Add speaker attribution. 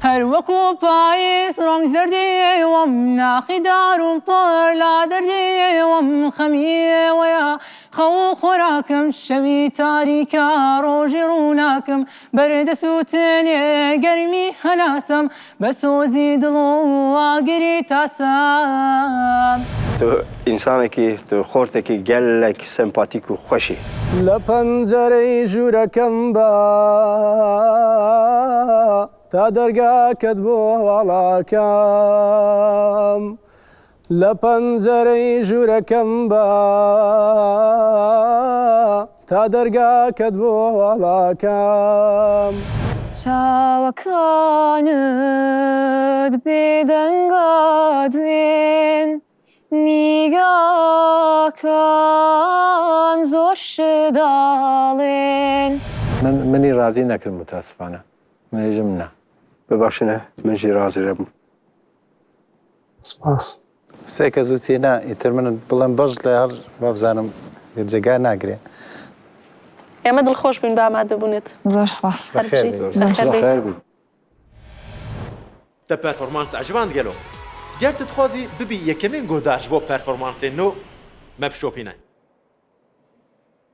Speaker 1: هەر وەکو پاییز ڕۆنگ زەردیێوەم ناخیدارم پڕ لا دەردیێوەم خەمیێوەیە خەو خۆراکەم شەوی تاریکە ڕۆژی ڕووناکەم بەردەسووتێنێ گەرمی هەناسەم بە سۆزی دڵ و ئاگری تاسەم.
Speaker 2: تو ئینسانێکی تو خۆرتێکی گەلێک سمپاتیک و خۆشی
Speaker 3: لە پەنجەرەی ژوورەکەم بە تا دەرگاکەت بۆ وڵاکەم لە پەنجەرەی ژوورەکەم بە تا دەرگاکەت بۆ وڵاکەم
Speaker 4: چاوەکانت بێدەنگە دوێن نیگاکان زۆر شداڵێن
Speaker 5: منی ڕازی نەکرد متاسفانە منێژم نا
Speaker 2: بباشنە منژی ڕازی رەبوو.
Speaker 3: سپاس.
Speaker 6: سێ کە زووتی نا ئیتر من بڵێم بەش لە هەر وابزانم جێگا ناگرێ.
Speaker 7: ئێمە دڵخۆش بووین بە ئامادەبوونێت.
Speaker 4: زۆر سپاس.
Speaker 5: خێر بوو.
Speaker 8: Te performans عجباند گەلۆ. گەر تتخوازی ببی یەکەمین گۆداش بۆ پەرفۆرمانسێ نۆ مە بشۆپینە.